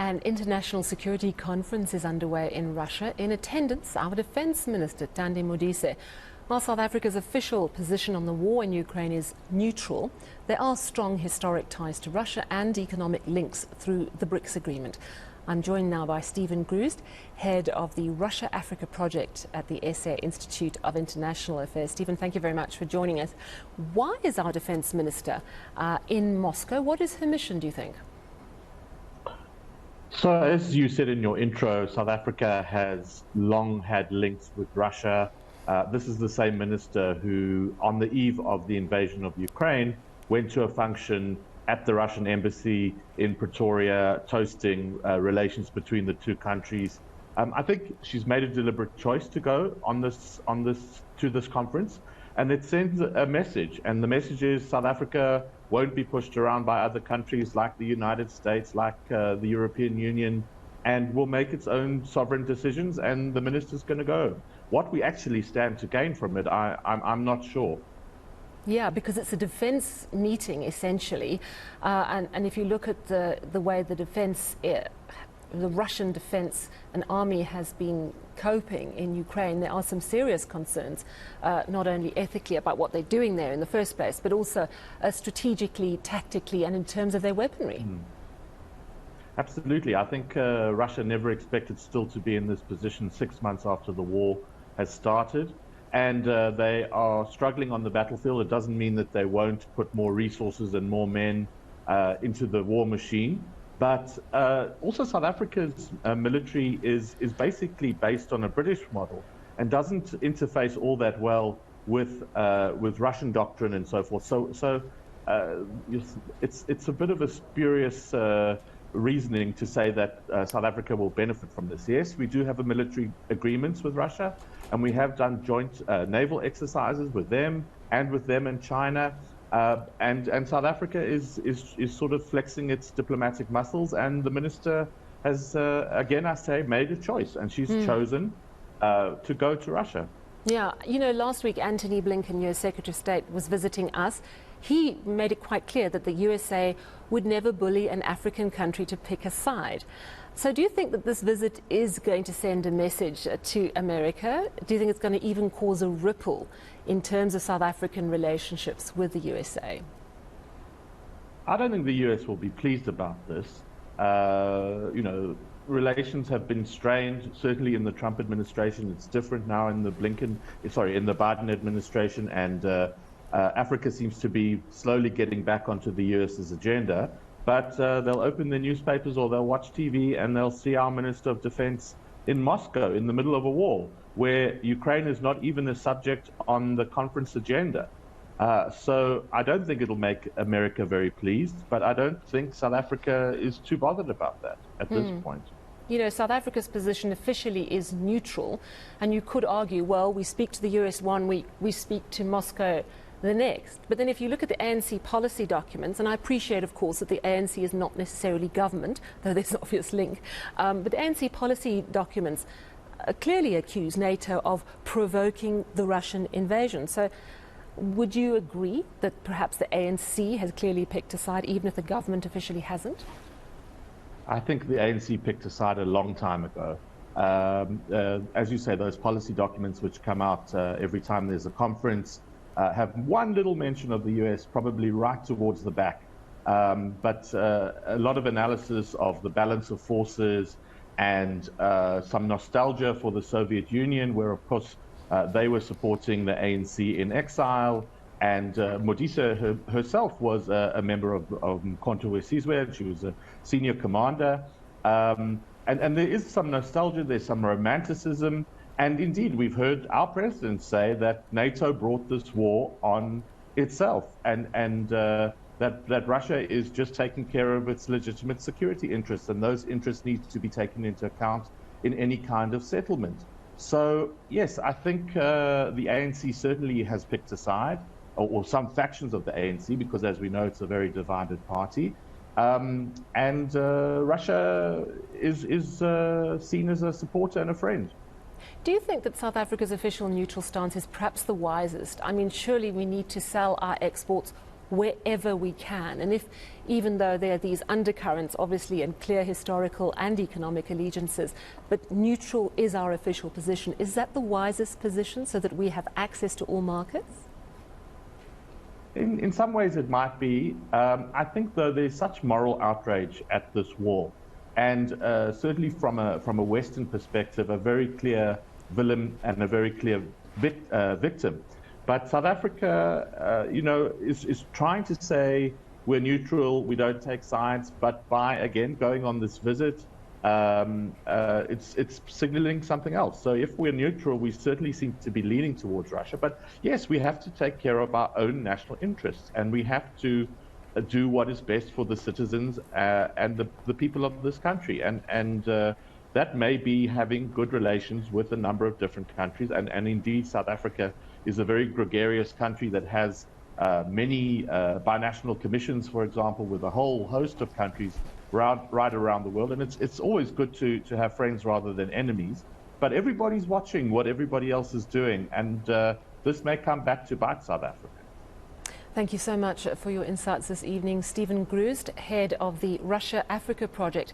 An international security conference is underway in Russia. In attendance, our Defence Minister Thandi Modise. While South Africa's official position on the war in Ukraine is neutral, there are strong historic ties to Russia and economic links through the BRICS agreement. I'm joined now by Stephen Gruzd, head of the Russia-Africa project at the SA Institute of International Affairs. Stephen, thank you very much for joining us. Why is our Defence Minister in Moscow? What is her mission, do you think? So, as you said in your intro, South Africa has long had links with Russia. This is the same minister who, on the eve of the invasion of Ukraine, went to a function at the Russian embassy in Pretoria, toasting relations between the two countries. I think she's made a deliberate choice to go to this conference, and it sends a message. And the message is South Africa won't be pushed around by other countries like the United States, like the European Union, and will make its own sovereign decisions. And the minister's going to go. What we actually stand to gain from it, I'm not sure. Yeah, because it's a defence meeting, essentially. And if you look at the way the Russian defence and army has been coping in Ukraine, there are some serious concerns, not only ethically about what they're doing there in the first place, but also strategically, tactically, and in terms of their weaponry. Absolutely. I think Russia never expected still to be in this position 6 months after the war has started. And they are struggling on the battlefield. It doesn't mean that they won't put more resources and more men into the war machine. But also South Africa's military is basically based on a British model and doesn't interface all that well with Russian doctrine and so forth. So it's a bit of a spurious reasoning to say that South Africa will benefit from this. Yes, we do have a military agreements with Russia, and we have done joint naval exercises with them and China. And South Africa is sort of flexing its diplomatic muscles, and the minister has, again, I say, made a choice, and she's chosen to go to Russia. Yeah, you know, last week Antony Blinken, US Secretary of State, was visiting us. He made it quite clear that the USA would never bully an African country to pick a side. So do you think that this visit is going to send a message to America? Do you think it's going to even cause a ripple in terms of South African relationships with the USA? I don't think the US will be pleased about this. You know, relations have been strained, certainly in the Trump administration. It's different now in the Biden administration, and Africa seems to be slowly getting back onto the US's agenda. But they'll open their newspapers or they'll watch TV and they'll see our Minister of Defense in Moscow in the middle of a war where Ukraine is not even a subject on the conference agenda. So I don't think it'll make America very pleased, but I don't think South Africa is too bothered about that at this point. You know, South Africa's position officially is neutral, and you could argue, well, we speak to the US one week, we speak to Moscow the next. But then if you look at the ANC policy documents, and I appreciate, of course, that the ANC is not necessarily government, though there's an obvious link, but the ANC policy documents clearly accuse NATO of provoking the Russian invasion. So would you agree that perhaps the ANC has clearly picked a side, even if the government officially hasn't? I think the ANC picked a side a long time ago. As you say, those policy documents which come out every time there's a conference have one little mention of the US, probably right towards the back. But a lot of analysis of the balance of forces and some nostalgia for the Soviet Union, where, of course, they were supporting the ANC in exile. And Modise herself was a member of Mkhonto weSizwe. She was a senior commander. And there is some nostalgia, there's some romanticism. And indeed, we've heard our president say that NATO brought this war on itself, and that Russia is just taking care of its legitimate security interests, and those interests need to be taken into account in any kind of settlement. So, yes, I think the ANC certainly has picked a side, or some factions of the ANC, because as we know, it's a very divided party. And Russia is seen as a supporter and a friend. Do you think that South Africa's official neutral stance is perhaps the wisest? I mean, surely we need to sell our exports wherever we can. And if, even though there are these undercurrents, obviously, and clear historical and economic allegiances, but neutral is our official position, is that the wisest position so that we have access to all markets? In some ways it might be. I think, though, there's such moral outrage at this war. And certainly from a Western perspective, a very clear villain and a very clear victim. But South Africa, is trying to say we're neutral, we don't take sides. But by, again, going on this visit, it's signaling something else. So if we're neutral, we certainly seem to be leaning towards Russia. But yes, we have to take care of our own national interests, and we have to do what is best for the citizens and the people of this country. And that may be having good relations with a number of different countries. And indeed, South Africa is a very gregarious country that has many binational commissions, for example, with a whole host of countries right around the world. And it's always good to have friends rather than enemies. But everybody's watching what everybody else is doing. And this may come back to bite South Africa. Thank you so much for your insights this evening. Stephen Gruzd, head of the Russia-Africa project.